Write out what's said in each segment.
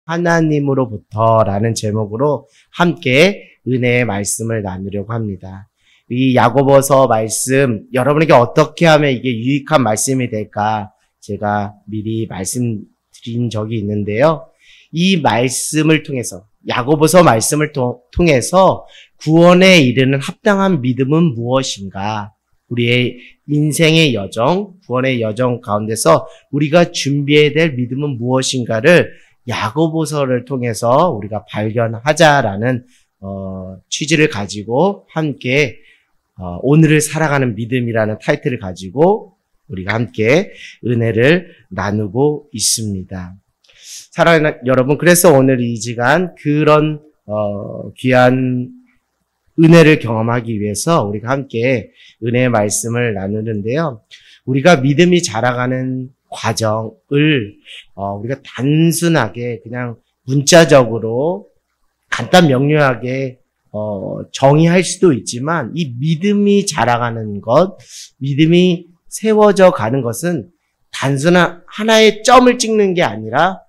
하나님으로부터라는 제목으로 함께 은혜의 말씀을 나누려고 합니다. 이 야고보서 말씀, 여러분에게 어떻게 하면 이게 유익한 말씀이 될까 제가 미리 말씀드린 적이 있는데요. 이 말씀을 통해서, 야고보서 말씀을 통해서 구원에 이르는 합당한 믿음은 무엇인가? 우리의 인생의 여정, 구원의 여정 가운데서 우리가 준비해야 될 믿음은 무엇인가를 야고보서를 통해서 우리가 발견하자라는 취지를 가지고 함께 오늘을 살아가는 믿음이라는 타이틀을 가지고 우리가 함께 은혜를 나누고 있습니다. 사랑하는 여러분, 그래서 오늘 이 시간 그런 귀한 은혜를 경험하기 위해서 우리가 함께 은혜의 말씀을 나누는데요. 우리가 믿음이 자라가는 과정을 우리가 단순하게 그냥 문자적으로 간단 명료하게 정의할 수도 있지만 이 믿음이 자라가는 것, 믿음이 세워져 가는 것은 단순한 하나의 점을 찍는 게 아니라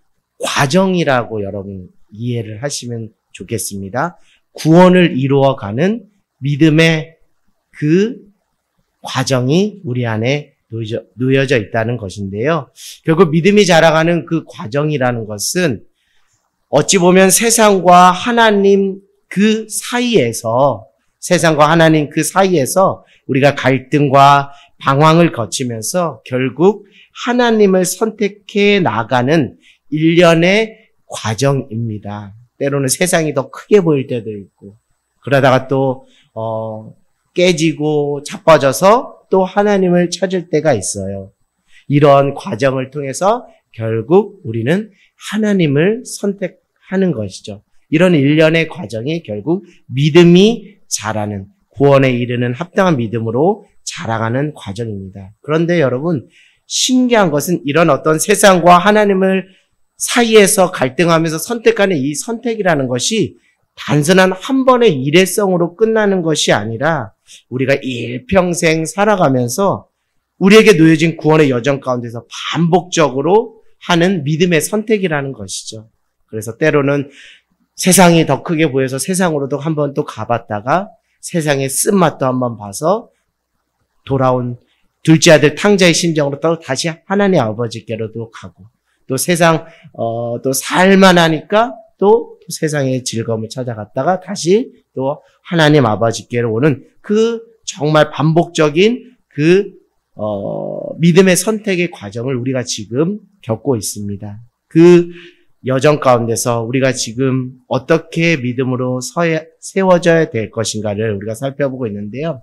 과정이라고 여러분 이해를 하시면 좋겠습니다. 구원을 이루어가는 믿음의 그 과정이 우리 안에 놓여져 있다는 것인데요. 결국 믿음이 자라가는 그 과정이라는 것은 어찌 보면 세상과 하나님 그 사이에서 우리가 갈등과 방황을 거치면서 결국 하나님을 선택해 나가는 일련의 과정입니다. 때로는 세상이 더 크게 보일 때도 있고, 그러다가 또 깨지고 자빠져서 또 하나님을 찾을 때가 있어요. 이런 과정을 통해서 결국 우리는 하나님을 선택하는 것이죠. 이런 일련의 과정이 결국 믿음이 자라는, 구원에 이르는 합당한 믿음으로 자라가는 과정입니다. 그런데 여러분, 신기한 것은 이런 어떤 세상과 하나님을 사이에서 갈등하면서 선택하는 이 선택이라는 것이 단순한 한 번의 일회성으로 끝나는 것이 아니라 우리가 일평생 살아가면서 우리에게 놓여진 구원의 여정 가운데서 반복적으로 하는 믿음의 선택이라는 것이죠. 그래서 때로는 세상이 더 크게 보여서 세상으로도 한번 또 가봤다가 세상의 쓴맛도 한번 봐서 돌아온 둘째 아들 탕자의 심정으로 또 다시 하나님 아버지께로도 가고, 또 세상 또 살만하니까 또 세상의 즐거움을 찾아갔다가 다시 또 하나님 아버지께로 오는 그 정말 반복적인 그 믿음의 선택의 과정을 우리가 지금 겪고 있습니다. 그 여정 가운데서 우리가 지금 어떻게 믿음으로 세워져야 될 것인가를 우리가 살펴보고 있는데요.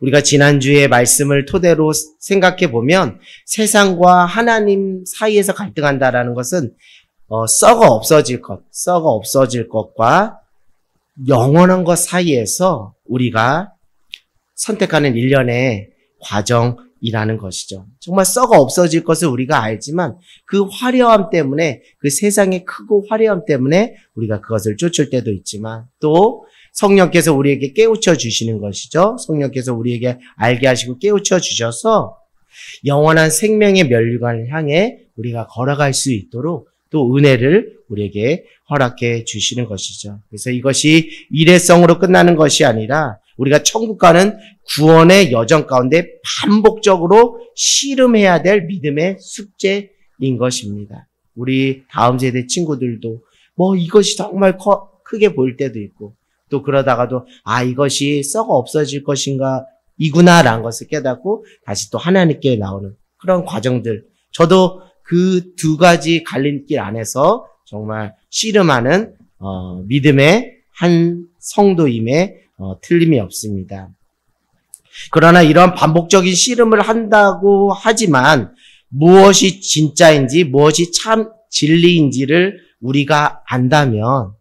우리가 지난주에 말씀을 토대로 생각해 보면 세상과 하나님 사이에서 갈등한다라는 것은 썩어 없어질 것과 영원한 것 사이에서 우리가 선택하는 일련의 과정이라는 것이죠. 정말 썩어 없어질 것을 우리가 알지만 그 화려함 때문에, 그 세상의 크고 화려함 때문에 우리가 그것을 쫓을 때도 있지만, 또 성령께서 우리에게 깨우쳐 주시는 것이죠. 성령께서 우리에게 알게 하시고 깨우쳐 주셔서 영원한 생명의 면류관을 향해 우리가 걸어갈 수 있도록 또 은혜를 우리에게 허락해 주시는 것이죠. 그래서 이것이 일회성으로 끝나는 것이 아니라 우리가 천국 가는 구원의 여정 가운데 반복적으로 씨름해야 될 믿음의 숙제인 것입니다. 우리 다음 세대 친구들도 이것이 정말 크게 보일 때도 있고, 또 그러다가도 이것이 썩어 없어질 것인가 이구나라는 것을 깨닫고 다시 또 하나님께 나오는 그런 과정들, 저도 그 두 가지 갈림길 안에서 정말 씨름하는 믿음의 한 성도임에 틀림이 없습니다. 그러나 이런 반복적인 씨름을 한다고 하지만 무엇이 진짜인지 무엇이 참 진리인지를 우리가 안다면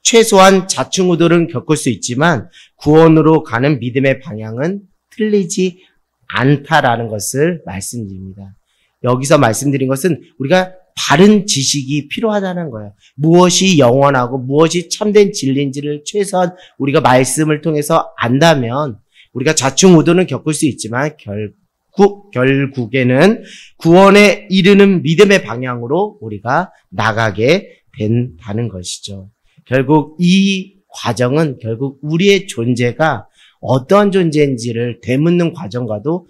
최소한 좌충우돌은 겪을 수 있지만 구원으로 가는 믿음의 방향은 틀리지 않다라는 것을 말씀드립니다. 여기서 말씀드린 것은 우리가 바른 지식이 필요하다는 거예요. 무엇이 영원하고 무엇이 참된 진리인지를 최소한 우리가 말씀을 통해서 안다면 우리가 좌충우돌은 겪을 수 있지만 결국에는 구원에 이르는 믿음의 방향으로 우리가 나가게 된다는 것이죠. 결국 이 과정은 결국 우리의 존재가 어떠한 존재인지를 되묻는 과정과도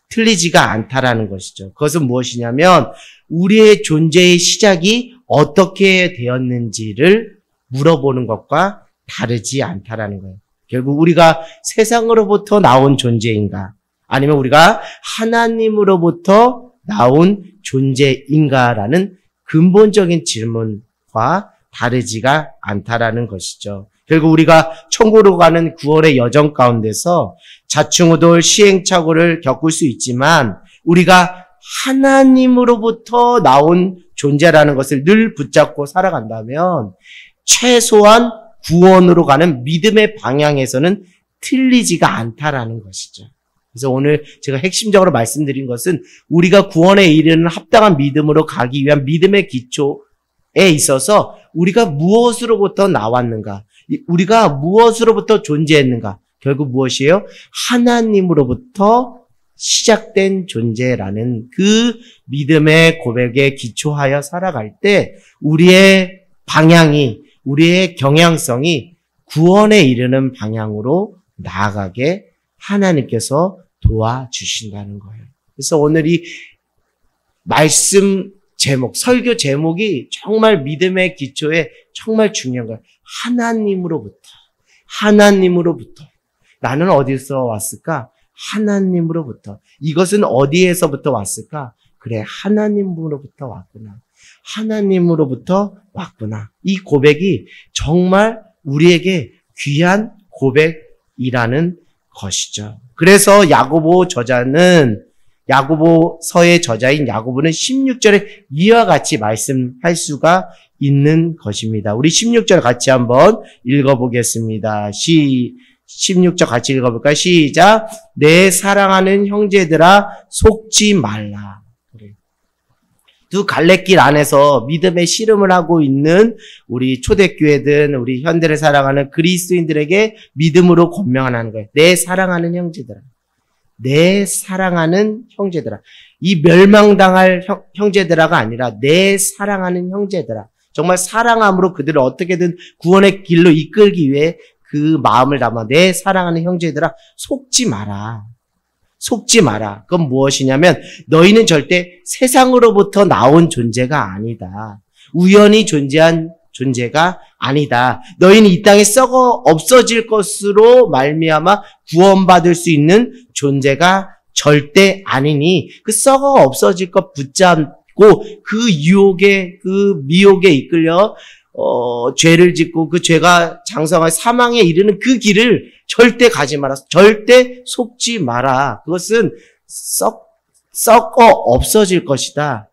틀리지가 않다라는 것이죠. 그것은 무엇이냐면 우리의 존재의 시작이 어떻게 되었는지를 물어보는 것과 다르지 않다라는 거예요. 결국 우리가 세상으로부터 나온 존재인가? 아니면 우리가 하나님으로부터 나온 존재인가라는 근본적인 질문과 다르지가 않다라는 것이죠. 결국 우리가 천국으로 가는 구원의 여정 가운데서 자충우돌 시행착오를 겪을 수 있지만 우리가 하나님으로부터 나온 존재라는 것을 늘 붙잡고 살아간다면 최소한 구원으로 가는 믿음의 방향에서는 틀리지가 않다라는 것이죠. 그래서 오늘 제가 핵심적으로 말씀드린 것은 우리가 구원에 이르는 합당한 믿음으로 가기 위한 믿음의 기초에 있어서 우리가 무엇으로부터 나왔는가, 우리가 무엇으로부터 존재했는가, 결국 무엇이에요? 하나님으로부터 시작된 존재라는 그 믿음의 고백에 기초하여 살아갈 때 우리의 방향이, 우리의 경향성이 구원에 이르는 방향으로 나아가게 하나님께서 도와주신다는 거예요. 그래서 오늘 이 말씀 제목, 설교 제목이 정말 믿음의 기초에 정말 중요한 거예요. 하나님으로부터. 나는 어디서 왔을까? 하나님으로부터. 이것은 어디에서부터 왔을까? 그래, 하나님으로부터 왔구나. 이 고백이 정말 우리에게 귀한 고백이라는 것이죠. 그래서 야고보서의 저자인 야고보는 16절에 이와 같이 말씀할 수가 있는 것입니다. 우리 16절 같이 한번 읽어보겠습니다. 16절 같이 읽어볼까요? 시작. 내 사랑하는 형제들아 속지 말라. 두 갈래길 안에서 믿음의 씨름을 하고 있는 우리 초대교회든 우리 현대를 살아가는 그리스도인들에게 믿음으로 권면하는 거예요. 내 사랑하는 형제들아. 이 멸망당할 형제들아가 아니라 내 사랑하는 형제들아. 정말 사랑함으로 그들을 어떻게든 구원의 길로 이끌기 위해 그 마음을 담아 내 사랑하는 형제들아 속지 마라. 그건 무엇이냐면 너희는 절대 세상으로부터 나온 존재가 아니다. 우연히 존재한 존재가 아니다. 너희는 이 땅에 썩어 없어질 것으로 말미암아 구원받을 수 있는 존재가 절대 아니니 그 썩어 없어질 것 붙잡고 그 유혹에 그 미혹에 이끌려 죄를 짓고 그 죄가 장성할 사망에 이르는 그 길을 절대 가지 마라. 절대 속지 마라. 그것은 썩어 없어질 것이다.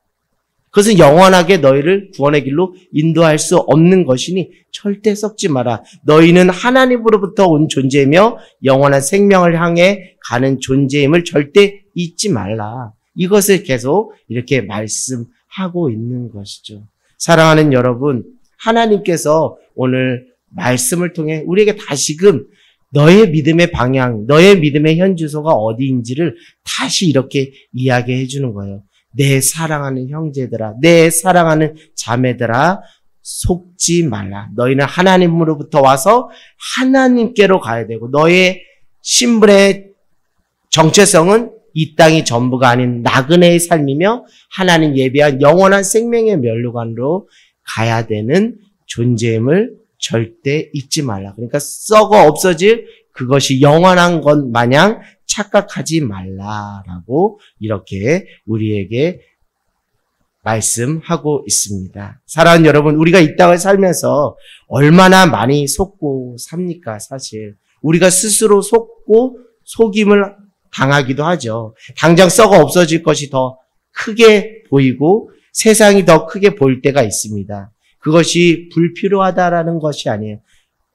그것은 영원하게 너희를 구원의 길로 인도할 수 없는 것이니 절대 썩지 마라. 너희는 하나님으로부터 온 존재이며 영원한 생명을 향해 가는 존재임을 절대 잊지 말라. 이것을 계속 이렇게 말씀하고 있는 것이죠. 사랑하는 여러분, 하나님께서 오늘 말씀을 통해 우리에게 다시금 너의 믿음의 방향, 너의 믿음의 현주소가 어디인지를 다시 이렇게 이야기해 주는 거예요. 내 사랑하는 형제들아, 내 사랑하는 자매들아, 속지 말라. 너희는 하나님으로부터 와서 하나님께로 가야 되고 너의 신분의 정체성은 이 땅이 전부가 아닌 나그네의 삶이며 하나님 예비한 영원한 생명의 면류관으로 가야 되는 존재임을 절대 잊지 말라. 그러니까 썩어 없어질 그것이 영원한 것 마냥 착각하지 말라라고 이렇게 우리에게 말씀하고 있습니다. 사랑하는 여러분, 우리가 이 땅을 살면서 얼마나 많이 속고 삽니까? 사실 우리가 스스로 속고 속임을 당하기도 하죠. 당장 썩어 없어질 것이 더 크게 보이고 세상이 더 크게 보일 때가 있습니다. 그것이 불필요하다라는 것이 아니에요.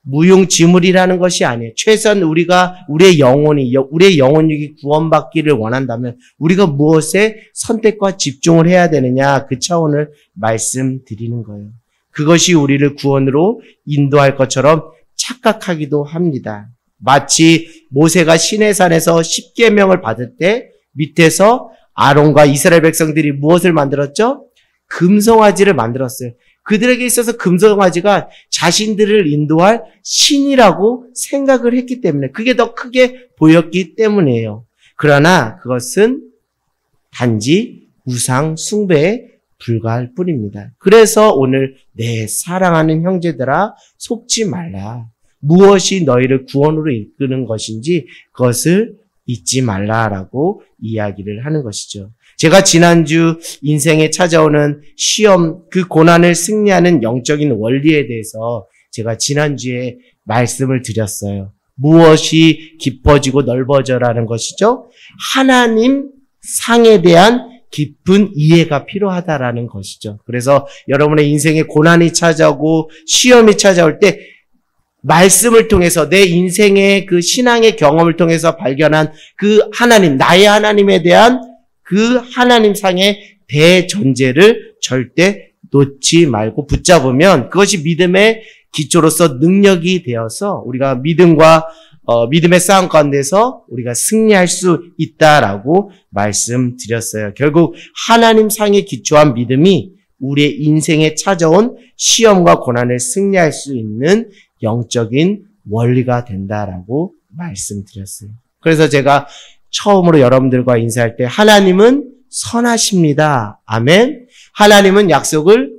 무용지물이라는 것이 아니에요. 최소한 우리의 영혼육이 구원받기를 원한다면 우리가 무엇에 선택과 집중을 해야 되느냐, 그 차원을 말씀드리는 거예요. 그것이 우리를 구원으로 인도할 것처럼 착각하기도 합니다. 마치 모세가 시내산에서 십계명을 받을 때 밑에서 아론과 이스라엘 백성들이 무엇을 만들었죠? 금송아지를 만들었어요. 그들에게 있어서 금송아지가 자신들을 인도할 신이라고 생각을 했기 때문에, 그게 더 크게 보였기 때문이에요. 그러나 그것은 단지 우상 숭배에 불과할 뿐입니다. 그래서 오늘 내 사랑하는 형제들아 속지 말라. 무엇이 너희를 구원으로 이끄는 것인지 그것을 잊지 말라라고 이야기를 하는 것이죠. 제가 지난주 인생에 찾아오는 시험, 그 고난을 승리하는 영적인 원리에 대해서 제가 지난주에 말씀을 드렸어요. 무엇이 깊어지고 넓어져라는 것이죠. 하나님 상에 대한 깊은 이해가 필요하다라는 것이죠. 그래서 여러분의 인생에 고난이 찾아오고 시험이 찾아올 때 말씀을 통해서 내 인생의 그 신앙의 경험을 통해서 발견한 그 하나님, 나의 하나님에 대한 그 하나님 상의 대전제를 절대 놓지 말고 붙잡으면 그것이 믿음의 기초로서 능력이 되어서 우리가 믿음의 싸움 가운데서 우리가 승리할 수 있다라고 말씀드렸어요. 결국 하나님 상에 기초한 믿음이 우리의 인생에 찾아온 시험과 고난을 승리할 수 있는 영적인 원리가 된다라고 말씀드렸어요. 그래서 제가 처음으로 여러분들과 인사할 때 하나님은 선하십니다. 아멘. 하나님은 약속을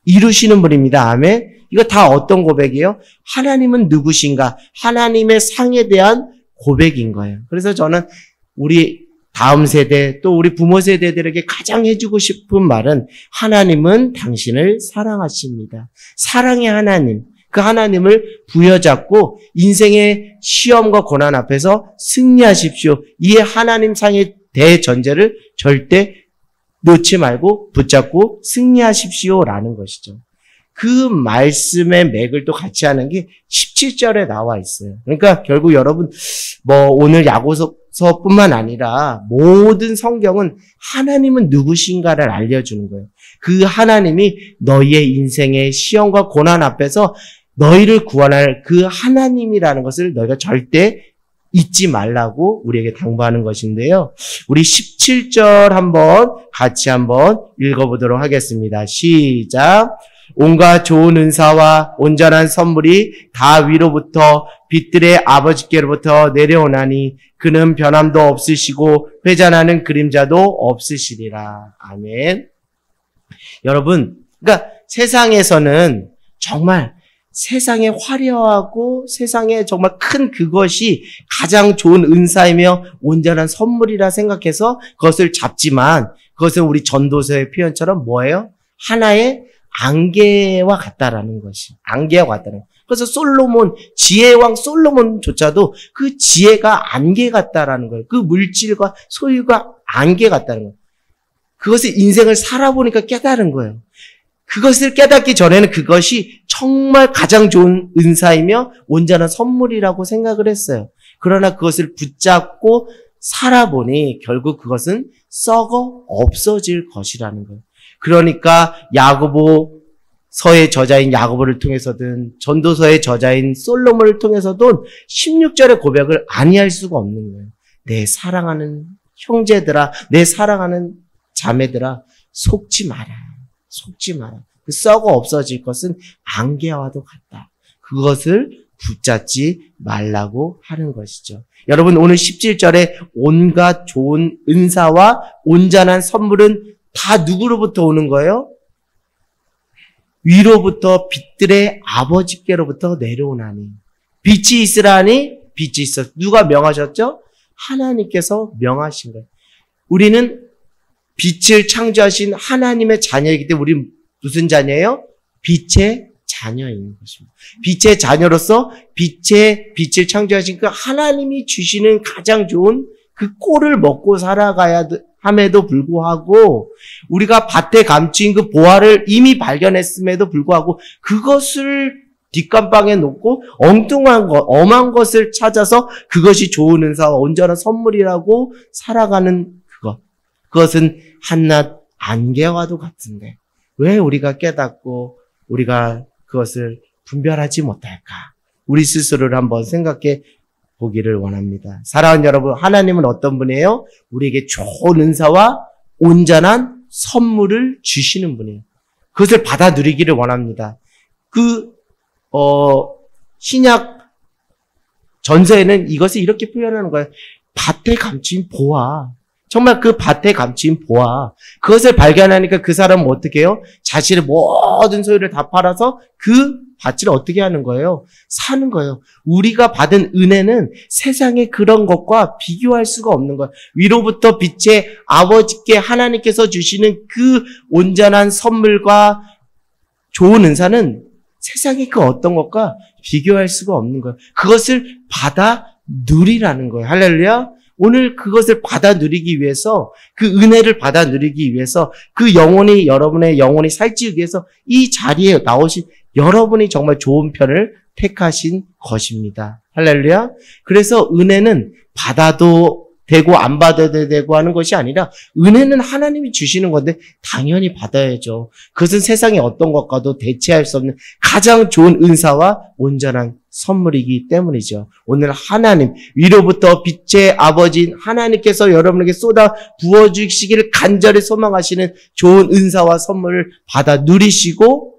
이루시는 분입니다. 아멘. 이거 다 어떤 고백이에요? 하나님은 누구신가? 하나님의 상에 대한 고백인 거예요. 그래서 저는 우리 다음 세대 또 우리 부모 세대들에게 가장 해주고 싶은 말은 하나님은 당신을 사랑하십니다. 사랑의 하나님. 그 하나님을 부여잡고 인생의 시험과 고난 앞에서 승리하십시오. 이 하나님 상의 대전제를 절대 놓지 말고 붙잡고 승리하십시오라는 것이죠. 그 말씀의 맥을 또 같이 하는 게 17절에 나와 있어요. 그러니까 결국 여러분 오늘 야고보서뿐만 아니라 모든 성경은 하나님은 누구신가를 알려주는 거예요. 그 하나님이 너희의 인생의 시험과 고난 앞에서 너희를 구원할 그 하나님이라는 것을 너희가 절대 잊지 말라고 우리에게 당부하는 것인데요. 우리 17절 같이 한번 읽어보도록 하겠습니다. 시작. 온갖 좋은 은사와 온전한 선물이 다 위로부터 빛들의 아버지께로부터 내려오나니 그는 변함도 없으시고 회전하는 그림자도 없으시리라. 아멘. 여러분, 그러니까 세상에서는 정말 세상에 화려하고 세상에 정말 큰 그것이 가장 좋은 은사이며 온전한 선물이라 생각해서 그것을 잡지만 그것은 우리 전도서의 표현처럼 뭐예요? 하나의 안개와 같다라는 것이. 안개와 같다는 것. 그래서 지혜왕 솔로몬조차도 그 지혜가 안개 같다라는 거예요. 그 물질과 소유가 안개 같다는 거예요. 그것을 인생을 살아보니까 깨달은 거예요. 그것을 깨닫기 전에는 그것이 정말 가장 좋은 은사이며 온전한 선물이라고 생각을 했어요. 그러나 그것을 붙잡고 살아보니 결국 그것은 썩어 없어질 것이라는 거예요. 그러니까 야고보서의 저자인 야고보를 통해서든 전도서의 저자인 솔로몬을 통해서든 16절의 고백을 아니할 수가 없는 거예요. 내 사랑하는 형제들아, 내 사랑하는 자매들아, 속지 마라. 속지 마라. 그 썩어 없어질 것은 안개와도 같다. 그것을 붙잡지 말라고 하는 것이죠. 여러분 오늘 17절에 온갖 좋은 은사와 온전한 선물은 다 누구로부터 오는 거예요? 위로부터 빛들의 아버지께로부터 내려오나니. 빛이 있으라니 빛이 있어. 누가 명하셨죠? 하나님께서 명하신 거예요. 우리는 빛을 창조하신 하나님의 자녀이기 때문에 우리는 무슨 자녀예요? 빛의 자녀인 것입니다. 빛의 자녀로서 빛을 창조하신 그 하나님이 주시는 가장 좋은 그 꼴을 먹고 살아가야 함에도 불구하고 우리가 밭에 감추인 그 보화를 이미 발견했음에도 불구하고 그것을 뒷감방에 놓고 엉뚱한 것, 엄한 것을 찾아서 그것이 좋은 은사와 온전한 선물이라고 살아가는 그것은 한낱 안개와도 같은데 왜 우리가 깨닫고 우리가 그것을 분별하지 못할까? 우리 스스로를 한번 생각해 보기를 원합니다. 사랑하는 여러분, 하나님은 어떤 분이에요? 우리에게 좋은 은사와 온전한 선물을 주시는 분이에요. 그것을 받아 누리기를 원합니다. 신약 전서에는 이것을 이렇게 표현하는 거예요. 밭에 감춘 보화. 정말 그 밭에 감춘 보화. 그것을 발견하니까 그 사람은 어떻게 해요? 자신의 모든 소유를 다 팔아서 그 밭을 어떻게 하는 거예요? 사는 거예요. 우리가 받은 은혜는 세상의 그런 것과 비교할 수가 없는 거예요. 위로부터 빛의 아버지께 하나님께서 주시는 그 온전한 선물과 좋은 은사는 세상의 그 어떤 것과 비교할 수가 없는 거예요. 그것을 받아 누리라는 거예요. 할렐루야. 오늘 그것을 받아 누리기 위해서, 그 은혜를 받아 누리기 위해서, 그 영혼이, 여러분의 영혼이 살기 위해서 이 자리에 나오신 여러분이 정말 좋은 편을 택하신 것입니다. 할렐루야. 그래서 은혜는 받아도 되고 안 받아도 되고 하는 것이 아니라 은혜는 하나님이 주시는 건데 당연히 받아야죠. 그것은 세상의 어떤 것과도 대체할 수 없는 가장 좋은 은사와 온전한 선물이기 때문이죠. 오늘 하나님, 위로부터 빛의 아버지인 하나님께서 여러분에게 쏟아 부어주시기를 간절히 소망하시는 좋은 은사와 선물을 받아 누리시고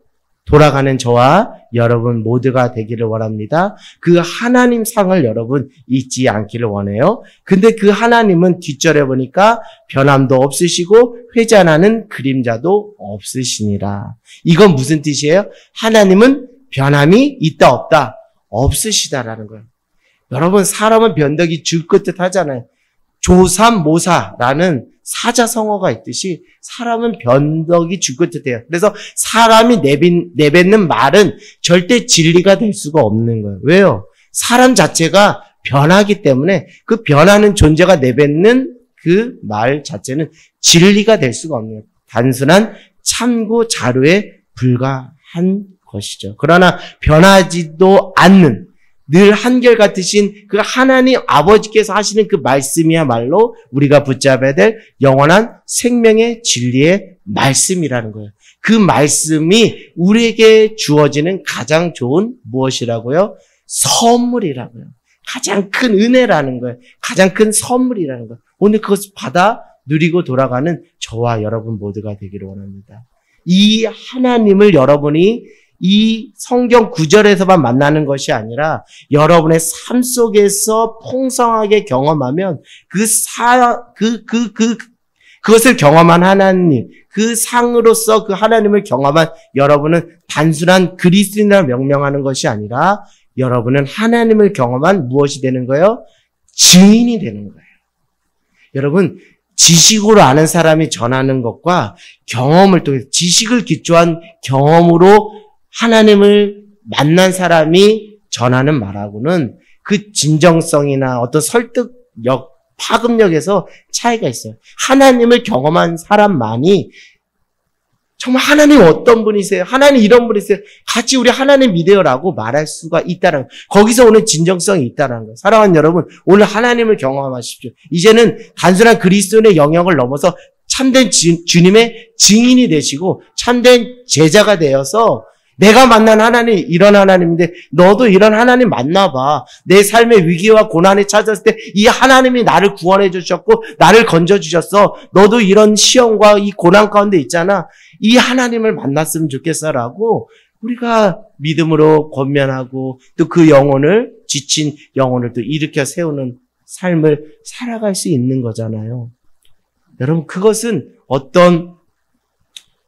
돌아가는 저와 여러분 모두가 되기를 원합니다. 그 하나님 상을 여러분 잊지 않기를 원해요. 근데 그 하나님은 뒷절에 보니까 변함도 없으시고 회잔하는 그림자도 없으시니라. 이건 무슨 뜻이에요? 하나님은 변함이 있다 없다? 없으시다라는 거예요. 여러분, 사람은 변덕이 줄긋듯 하잖아요. 조삼모사라는 사자성어가 있듯이 사람은 변덕이 줄긋듯해요. 그래서 사람이 내뱉는 말은 절대 진리가 될 수가 없는 거예요. 왜요? 사람 자체가 변하기 때문에 그 변하는 존재가 내뱉는 그 말 자체는 진리가 될 수가 없는 거예요. 단순한 참고 자료에 불과한 것이죠. 그러나 변하지도 않는 늘 한결같으신 그 하나님 아버지께서 하시는 그 말씀이야말로 우리가 붙잡아야 될 영원한 생명의 진리의 말씀이라는 거예요. 그 말씀이 우리에게 주어지는 가장 좋은 무엇이라고요? 선물이라고요. 가장 큰 은혜라는 거예요. 가장 큰 선물이라는 거예요. 오늘 그것을 받아 누리고 돌아가는 저와 여러분 모두가 되기를 원합니다. 이 하나님을 여러분이 이 성경 구절에서만 만나는 것이 아니라 여러분의 삶 속에서 풍성하게 경험하면 그것을 경험한 하나님, 그 상으로서 그 하나님을 경험한 여러분은 단순한 그리스도인이라 명명하는 것이 아니라 여러분은 하나님을 경험한 무엇이 되는 거예요? 증인이 되는 거예요. 여러분, 지식으로 아는 사람이 전하는 것과 경험을 통해 지식을 기초한 경험으로 하나님을 만난 사람이 전하는 말하고는 그 진정성이나 어떤 설득력, 파급력에서 차이가 있어요. 하나님을 경험한 사람만이 정말 하나님 어떤 분이세요? 하나님 이런 분이세요? 같이 우리 하나님 믿어요라고 말할 수가 있다는 거예요. 거기서 오는 진정성이 있다는 거예요. 사랑하는 여러분, 오늘 하나님을 경험하십시오. 이제는 단순한 그리스도인의 영역을 넘어서 참된 주님의 증인이 되시고 참된 제자가 되어서 내가 만난 하나님 이런 하나님인데 너도 이런 하나님 만나봐. 내 삶의 위기와 고난에 찾았을 때 이 하나님이 나를 구원해 주셨고 나를 건져 주셨어. 너도 이런 시험과 이 고난 가운데 있잖아. 이 하나님을 만났으면 좋겠어라고 우리가 믿음으로 권면하고 또 그 영혼을 지친 영혼을 또 일으켜 세우는 삶을 살아갈 수 있는 거잖아요. 여러분, 그것은 어떤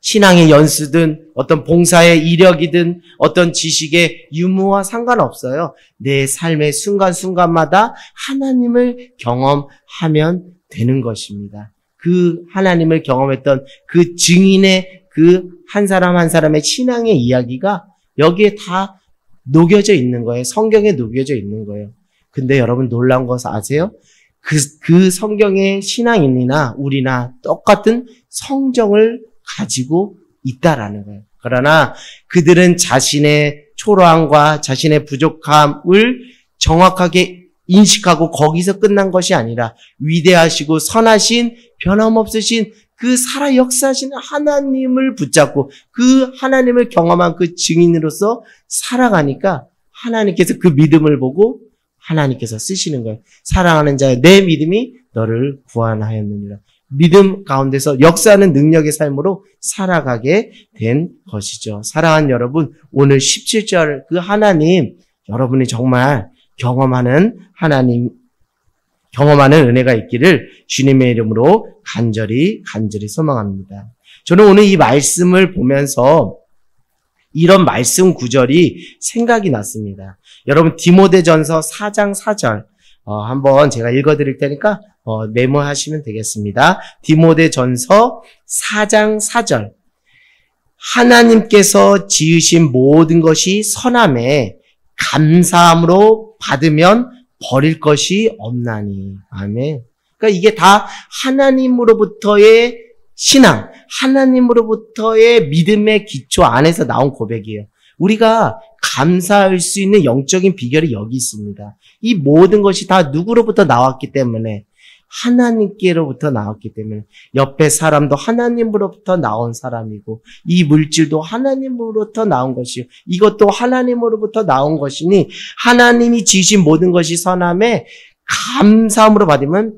신앙의 연수든 어떤 봉사의 이력이든 어떤 지식의 유무와 상관없어요. 내 삶의 순간순간마다 하나님을 경험하면 되는 것입니다. 그 하나님을 경험했던 그 증인의 그 한 사람 한 사람의 신앙의 이야기가 여기에 다 녹여져 있는 거예요. 성경에 녹여져 있는 거예요. 근데 여러분 놀라운 것을 아세요? 그 성경의 신앙인이나 우리나 똑같은 성정을 가지고 있다라는 거예요. 그러나 그들은 자신의 초라함과 자신의 부족함을 정확하게 인식하고 거기서 끝난 것이 아니라 위대하시고 선하신 변함없으신 그 살아 역사하시는 하나님을 붙잡고 그 하나님을 경험한 그 증인으로서 살아가니까 하나님께서 그 믿음을 보고 하나님께서 쓰시는 거예요. 사랑하는 자여 내 믿음이 너를 구원하였느니라. 믿음 가운데서 역사하는 능력의 삶으로 살아가게 된 것이죠. 사랑하는 여러분, 오늘 17절 그 하나님, 여러분이 정말 경험하는 은혜가 있기를 주님의 이름으로 간절히 소망합니다. 저는 오늘 이 말씀을 보면서 이런 말씀 구절이 생각이 났습니다. 여러분 디모데전서 4장 4절 한번 제가 읽어드릴 테니까 메모하시면 되겠습니다. 디모데전서 4장 4절 하나님께서 지으신 모든 것이 선함에 감사함으로 받으면 버릴 것이 없나니. 아멘. 그러니까 이게 다 하나님으로부터의 신앙, 하나님으로부터의 믿음의 기초 안에서 나온 고백이에요. 우리가 감사할 수 있는 영적인 비결이 여기 있습니다. 이 모든 것이 다 누구로부터 나왔기 때문에, 하나님께로부터 나왔기 때문에, 옆에 사람도 하나님으로부터 나온 사람이고, 이 물질도 하나님으로부터 나온 것이요, 이것도 하나님으로부터 나온 것이니 하나님이 지으신 모든 것이 선함에 감사함으로 받으면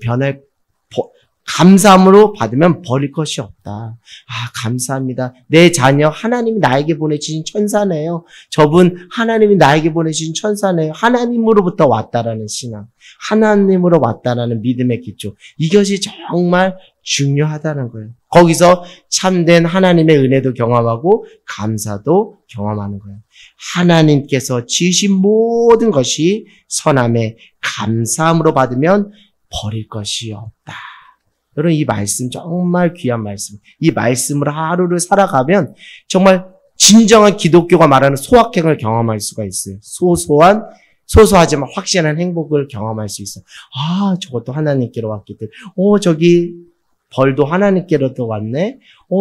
버릴 것이 없다. 감사합니다. 내 자녀 하나님이 나에게 보내주신 천사네요. 저분 하나님이 나에게 보내주신 천사네요. 하나님으로부터 왔다라는 신앙, 하나님으로 왔다라는 믿음의 기초, 이것이 정말 중요하다는 거예요. 거기서 참된 하나님의 은혜도 경험하고 감사도 경험하는 거예요. 하나님께서 지으신 모든 것이 선함에 감사함으로 받으면 버릴 것이 없다. 여러분, 이 말씀 정말 귀한 말씀. 이 말씀으로 하루를 살아가면 정말 진정한 기독교가 말하는 소확행을 경험할 수가 있어요. 소소하지만 확실한 행복을 경험할 수 있어요. 저것도 하나님께로 왔기 때문에. 저기 벌도 하나님께로도 왔네.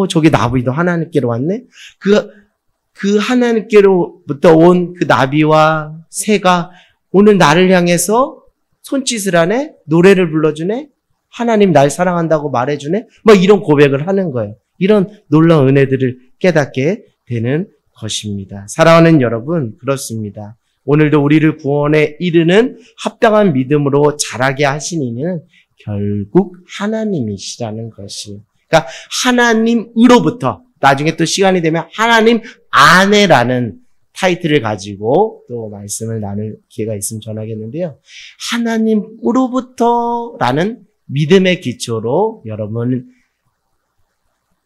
저기 나비도 하나님께로 왔네. 그 하나님께로부터 온 그 나비와 새가 오늘 나를 향해서 손짓을 하네. 노래를 불러주네. 하나님 날 사랑한다고 말해주네. 이런 고백을 하는 거예요. 이런 놀라운 은혜들을 깨닫게 되는 것입니다. 사랑하는 여러분, 그렇습니다. 오늘도 우리를 구원에 이르는 합당한 믿음으로 자라게 하신 이는 결국 하나님이시라는 것이. 그러니까 하나님으로부터, 나중에 또 시간이 되면 하나님 안에라는 타이틀을 가지고 또 말씀을 나눌 기회가 있으면 전하겠는데요. 하나님으로부터라는 믿음의 기초로 여러분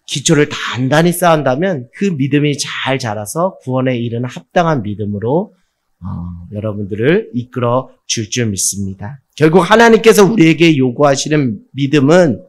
기초를 단단히 쌓은다면 그 믿음이 잘 자라서 구원에 이르는 합당한 믿음으로 여러분들을 이끌어 줄 줄 믿습니다. 결국 하나님께서 우리에게 요구하시는 믿음은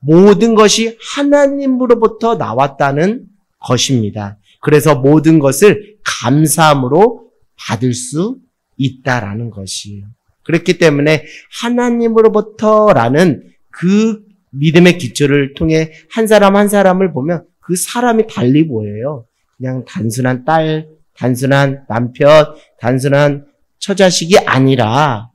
모든 것이 하나님으로부터 나왔다는 것입니다. 그래서 모든 것을 감사함으로 받을 수 있다라는 것이에요. 그렇기 때문에 하나님으로부터라는 그 믿음의 기초를 통해 한 사람 한 사람을 보면 그 사람이 달리 보여요. 그냥 단순한 딸, 단순한 남편, 단순한 처자식이 아니라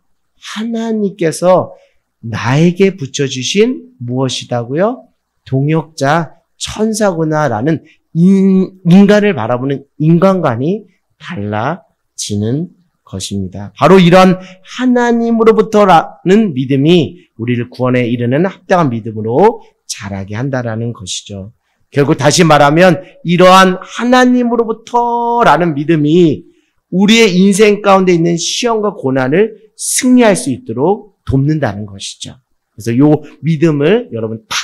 하나님께서 나에게 붙여주신 무엇이다고요? 동역자, 천사구나라는 인간을 바라보는 인간관이 달라지는 것입니다. 바로 이런 하나님으로부터라는 믿음이 우리를 구원에 이르는 합당한 믿음으로 자라게 한다라는 것이죠. 결국 다시 말하면 이러한 하나님으로부터라는 믿음이 우리의 인생 가운데 있는 시험과 고난을 승리할 수 있도록 돕는다는 것이죠. 그래서 이 믿음을 여러분 탁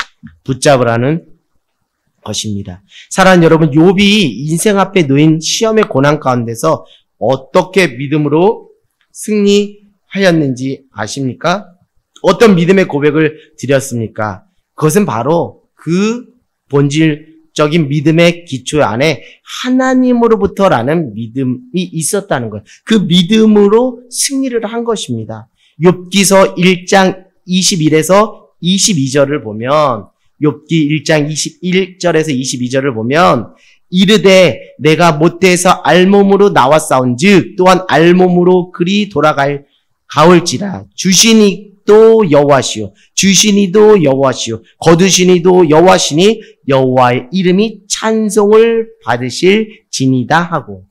붙잡으라는 것입니다. 사랑하는 여러분, 욥이 인생 앞에 놓인 시험의 고난 가운데서 어떻게 믿음으로 승리하였는지 아십니까? 어떤 믿음의 고백을 드렸습니까? 그것은 바로 그 본질적인 믿음의 기초 안에 하나님으로부터라는 믿음이 있었다는 것. 그 믿음으로 승리를 한 것입니다. 욥기서 1장 21에서 22절을 보면, 욥기 1장 21절에서 22절을 보면, 이르되 내가 모태에서 알몸으로 나왔사온즉 또한 알몸으로 그리 돌아가올지라. 주시니도 여호와시요 주시니도 여호와시요 거두시니도 여호와시니 여호와의 이름이 찬송을 받으실지니다 하고.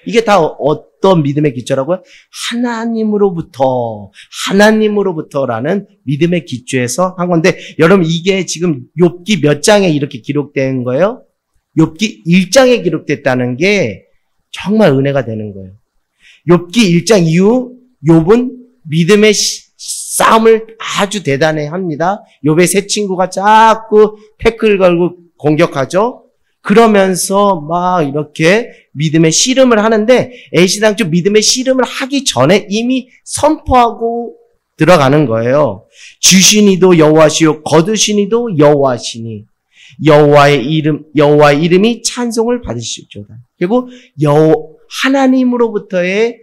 이게 다 어떤 믿음의 기초라고요? 하나님으로부터라는 믿음의 기초에서 한 건데, 여러분 이게 지금 욥기 몇 장에 이렇게 기록된 거예요? 욥기 1장에 기록됐다는 게 정말 은혜가 되는 거예요. 욥기 1장 이후 욥은 믿음의 싸움을 아주 대단히 합니다. 욥의 세 친구가 자꾸 태클 걸고 공격하죠. 그러면서 막 이렇게 믿음의 씨름을 하는데, 애시당초 믿음의 씨름을 하기 전에 이미 선포하고 들어가는 거예요. 주시니도 여호와시요 거두시니도 여호와시니 여호와의 이름이 찬송을 받으시옵소이다. 그리고 하나님으로부터의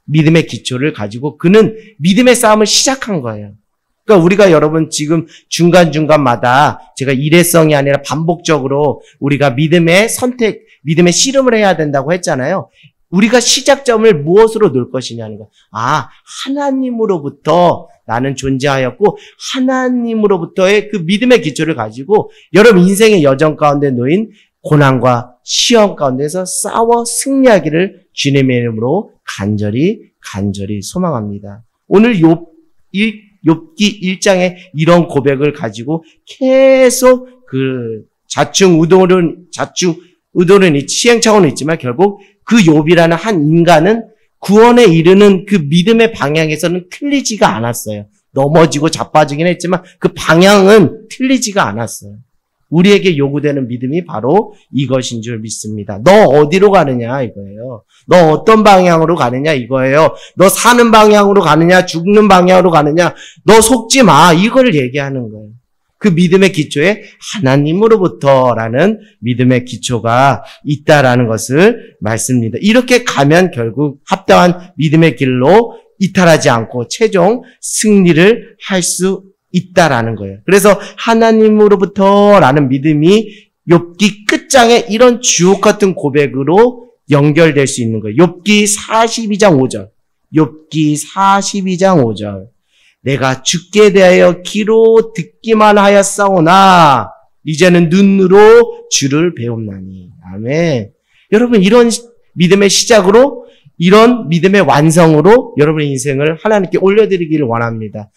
믿음의 기초를 가지고 그는 믿음의 싸움을 시작한 거예요. 그러니까 우리가 여러분 지금 중간중간마다 제가 일회성이 아니라 반복적으로 우리가 믿음의 씨름을 해야 된다고 했잖아요. 우리가 시작점을 무엇으로 놓을 것이냐는 거. 하나님으로부터 나는 존재하였고 하나님으로부터의 그 믿음의 기초를 가지고 여러분 인생의 여정 가운데 놓인 고난과 시험 가운데서 싸워 승리하기를 주님의 이름으로 간절히 소망합니다. 오늘 욥기 1장에 이런 고백을 가지고 계속 그 좌충우돌은 시행착오는 있지만 결국 그 욥이라는 한 인간은 구원에 이르는 그 믿음의 방향에서는 틀리지가 않았어요. 넘어지고 자빠지긴 했지만 그 방향은 틀리지가 않았어요. 우리에게 요구되는 믿음이 바로 이것인 줄 믿습니다. 너 어디로 가느냐 이거예요. 너 어떤 방향으로 가느냐 이거예요. 너 사는 방향으로 가느냐 죽는 방향으로 가느냐 너 속지 마 이걸 얘기하는 거예요. 그 믿음의 기초에 하나님으로부터라는 믿음의 기초가 있다라는 것을 말씀입니다. 이렇게 가면 결국 합당한 믿음의 길로 이탈하지 않고 최종 승리를 할 수 있다라는 거예요. 그래서 하나님으로부터라는 믿음이 욥기 끝장에 이런 주옥 같은 고백으로 연결될 수 있는 거예요. 욥기 42장 5절. 욥기 42장 5절. 내가 죽게 대하여 귀로 듣기만 하였사오나 이제는 눈으로 주를 배움나니. 아멘. 여러분 이런 믿음의 시작으로 이런 믿음의 완성으로 여러분의 인생을 하나님께 올려드리기를 원합니다.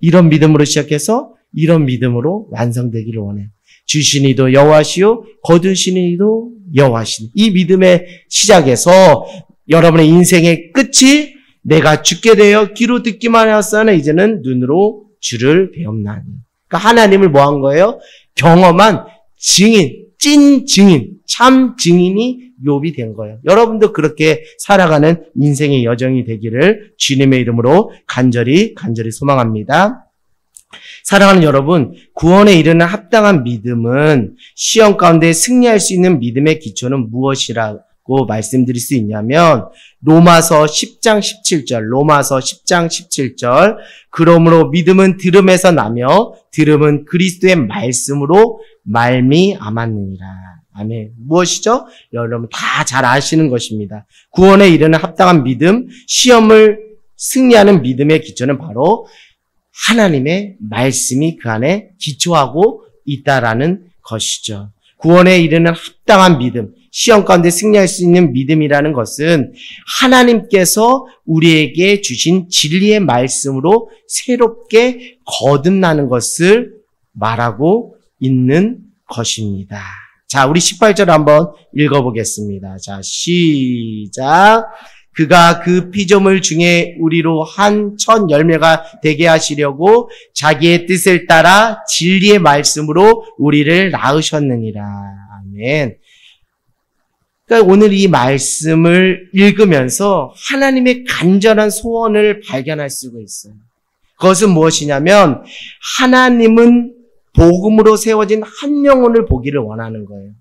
이런 믿음으로 시작해서 이런 믿음으로 완성되기를 원해요. 주시니도 여호와시요 거두시니도 여호와시니. 이 믿음의 시작에서 여러분의 인생의 끝이 내가 죽게 되어 귀로 듣기만 하였으나 이제는 눈으로 주를 배움나니. 그러니까 하나님을 뭐 한 거예요? 경험한 증인, 찐 증인, 참 증인이 욥이 된 거예요. 여러분도 그렇게 살아가는 인생의 여정이 되기를 주님의 이름으로 간절히 소망합니다. 사랑하는 여러분, 구원에 이르는 합당한 믿음은 시험 가운데 승리할 수 있는 믿음의 기초는 무엇이라고 말씀드릴 수 있냐면 로마서 10장 17절 그러므로 믿음은 들음에서 나며 들음은 그리스도의 말씀으로 말미암았느니라. 아멘. 무엇이죠? 여러분 다 잘 아시는 것입니다. 구원에 이르는 합당한 믿음, 시험을 승리하는 믿음의 기초는 바로 하나님의 말씀이 그 안에 기초하고 있다라는 것이죠. 구원에 이르는 합당한 믿음, 시험 가운데 승리할 수 있는 믿음이라는 것은 하나님께서 우리에게 주신 진리의 말씀으로 새롭게 거듭나는 것을 말하고 있는 것입니다. 자, 우리 18절 한번 읽어보겠습니다. 자, 시작. 그가 그 피조물 중에 우리로 한 첫 열매가 되게 하시려고 자기의 뜻을 따라 진리의 말씀으로 우리를 낳으셨느니라. 아멘. 그러니까 오늘 이 말씀을 읽으면서 하나님의 간절한 소원을 발견할 수가 있어요. 그것은 무엇이냐면 하나님은 복음으로 세워진 한 영혼을 보기를 원하는 거예요.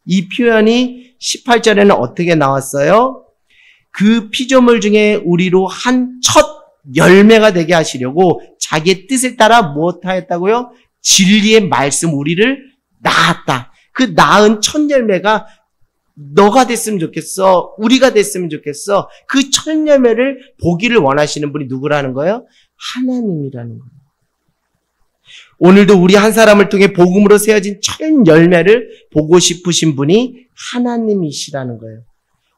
이 표현이 18절에는 어떻게 나왔어요? 그 피조물 중에 우리로 한 첫 열매가 되게 하시려고 자기의 뜻을 따라 무엇하였다고요? 진리의 말씀 우리를 낳았다. 그 낳은 첫 열매가 너가 됐으면 좋겠어. 우리가 됐으면 좋겠어. 그 첫 열매를 보기를 원하시는 분이 누구라는 거예요? 하나님이라는 거예요. 오늘도 우리 한 사람을 통해 복음으로 세워진 첫 열매를 보고 싶으신 분이 하나님이시라는 거예요.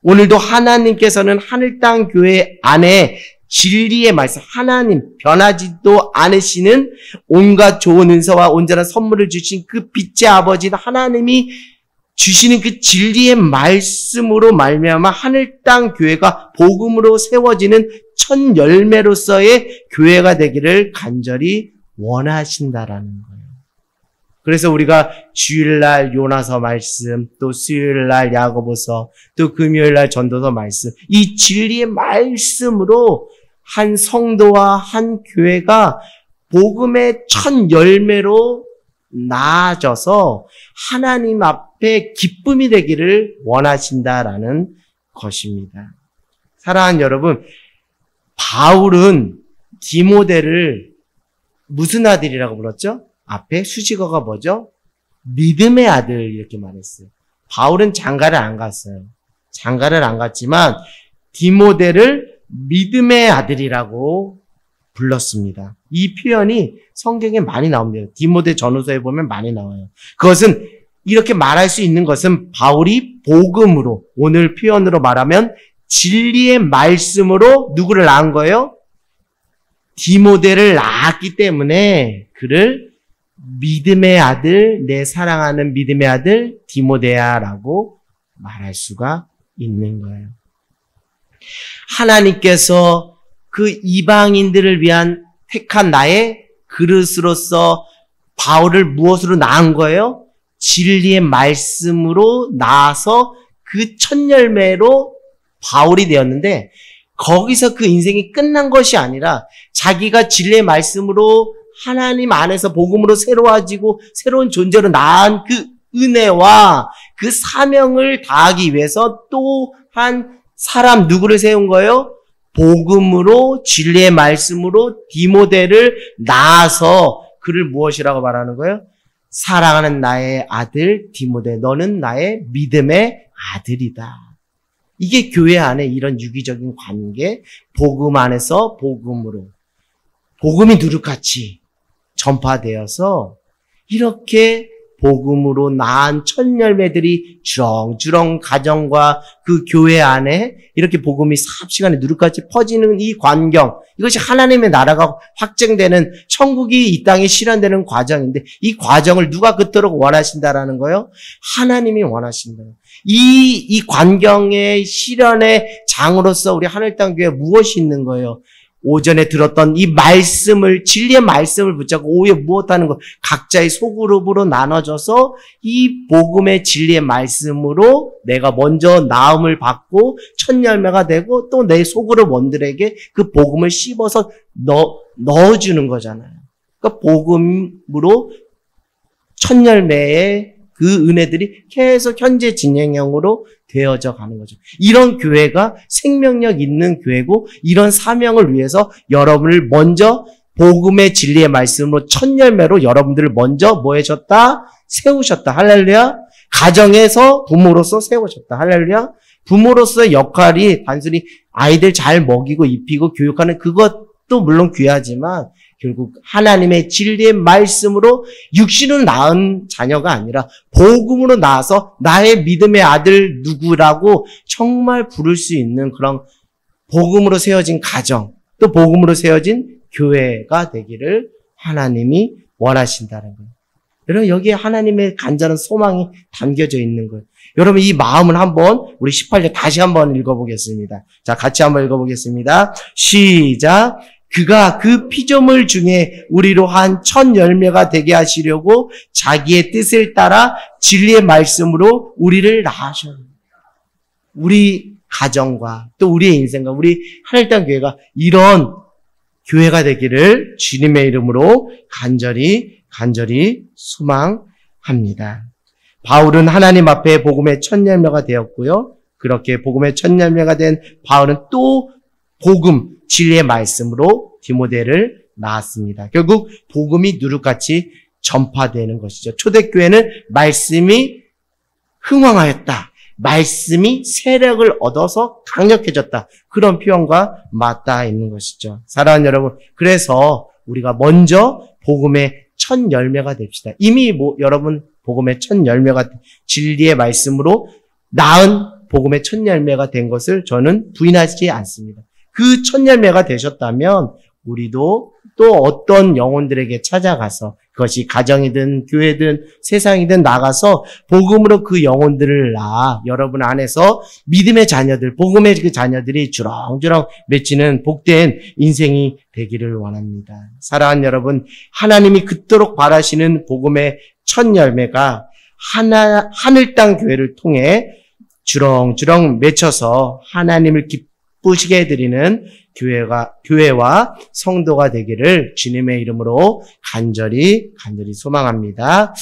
오늘도 하나님께서는 하늘 땅 교회 안에 진리의 말씀, 하나님 변하지도 않으시는 온갖 좋은 은사와 온전한 선물을 주신 그 빛의 아버지 하나님이 주시는 그 진리의 말씀으로 말미암아 하늘 땅 교회가 복음으로 세워지는 첫 열매로서의 교회가 되기를 간절히 원하신다라는 거예요. 그래서 우리가 주일날 요나서 말씀, 또 수요일날 야고보서, 또 금요일날 전도서 말씀, 이 진리의 말씀으로 한 성도와 한 교회가 복음의 첫 열매로 나아져서 하나님 앞에 기쁨이 되기를 원하신다라는 것입니다. 사랑하는 여러분, 바울은 디모데를 무슨 아들이라고 불렀죠? 앞에 수식어가 뭐죠? 믿음의 아들 이렇게 말했어요. 바울은 장가를 안 갔어요. 장가를 안 갔지만 디모데를 믿음의 아들이라고 불렀습니다. 이 표현이 성경에 많이 나옵니다. 디모데 전후서에 보면 많이 나와요. 그것은 이렇게 말할 수 있는 것은 바울이 복음으로, 오늘 표현으로 말하면 진리의 말씀으로 누구를 낳은 거예요? 디모데를 낳았기 때문에 그를 믿음의 아들, 내 사랑하는 믿음의 아들 디모데야라고 말할 수가 있는 거예요. 하나님께서 그 이방인들을 위한 택한 나의 그릇으로서 바울을 무엇으로 낳은 거예요? 진리의 말씀으로 낳아서 그 첫 열매로 바울이 되었는데, 거기서 그 인생이 끝난 것이 아니라 자기가 진리의 말씀으로 하나님 안에서 복음으로 새로워지고 새로운 존재로 낳은 그 은혜와 그 사명을 다하기 위해서 또 한 사람 누구를 세운 거예요? 복음으로 진리의 말씀으로 디모데를 낳아서 그를 무엇이라고 말하는 거예요? 사랑하는 나의 아들 디모데, 너는 나의 믿음의 아들이다. 이게 교회 안에 이런 유기적인 관계, 복음 안에서 복음으로, 복음이 누룩같이 전파되어서 이렇게 복음으로 낳은 첫 열매들이 주렁주렁 가정과 그 교회 안에 이렇게 복음이 삽시간에 누룩같이 퍼지는 이 광경, 이것이 하나님의 나라가 확증되는, 천국이 이 땅에 실현되는 과정인데, 이 과정을 누가 그토록 원하신다라는 거예요? 하나님이 원하신다. 이 광경의 실현의 장으로서 우리 하늘 땅 교회에 무엇이 있는 거예요? 오전에 들었던 이 말씀을, 진리의 말씀을 붙잡고 오후에 무엇하는 것, 각자의 소그룹으로 나눠져서 이 복음의 진리의 말씀으로 내가 먼저 나음을 받고 첫 열매가 되고 또 내 소그룹 원들에게 그 복음을 씹어서 넣어주는 거잖아요. 그러니까 복음으로 첫 열매의 그 은혜들이 계속 현재 진행형으로 되어져 가는 거죠. 이런 교회가 생명력 있는 교회고, 이런 사명을 위해서 여러분을 먼저 복음의 진리의 말씀으로 첫 열매로 여러분들을 먼저 뭐 해줬다? 세우셨다. 할렐루야. 가정에서 부모로서 세우셨다. 할렐루야. 부모로서의 역할이 단순히 아이들 잘 먹이고 입히고 교육하는 그것도 물론 귀하지만, 결국 하나님의 진리의 말씀으로 육신으로 낳은 자녀가 아니라 복음으로 낳아서 나의 믿음의 아들 누구라고 정말 부를 수 있는 그런 복음으로 세워진 가정, 또 복음으로 세워진 교회가 되기를 하나님이 원하신다는 거예요. 여러분, 여기에 하나님의 간절한 소망이 담겨져 있는 거예요. 여러분, 이 마음을 한번 우리 18절 다시 한번 읽어보겠습니다. 자, 같이 한번 읽어보겠습니다. 시작. 그가 그 피조물 중에 우리로 한 첫 열매가 되게 하시려고 자기의 뜻을 따라 진리의 말씀으로 우리를 낳으셨다. 우리 가정과 또 우리의 인생과 우리 하늘 땅 교회가 이런 교회가 되기를 주님의 이름으로 간절히 소망합니다. 바울은 하나님 앞에 복음의 첫 열매가 되었고요. 그렇게 복음의 첫 열매가 된 바울은 또 복음, 진리의 말씀으로 디모데를 낳았습니다. 결국 복음이 누룩같이 전파되는 것이죠. 초대교회는 말씀이 흥왕하였다. 말씀이 세력을 얻어서 강력해졌다. 그런 표현과 맞닿아 있는 것이죠. 사랑하는 여러분, 그래서 우리가 먼저 복음의 첫 열매가 됩시다. 이미 여러분 복음의 첫 열매가 진리의 말씀으로 낳은 복음의 첫 열매가 된 것을 저는 부인하지 않습니다. 그 첫 열매가 되셨다면 우리도 또 어떤 영혼들에게 찾아가서 그것이 가정이든 교회든 세상이든 나가서 복음으로 그 영혼들을 낳아 여러분 안에서 믿음의 자녀들, 복음의 그 자녀들이 주렁주렁 맺히는 복된 인생이 되기를 원합니다. 사랑하는 여러분, 하나님이 그토록 바라시는 복음의 첫 열매가 하늘 땅 교회를 통해 주렁주렁 맺혀서 하나님을 기쁘시게 해드리는 교회와 성도가 되기를 주님의 이름으로 간절히 소망합니다.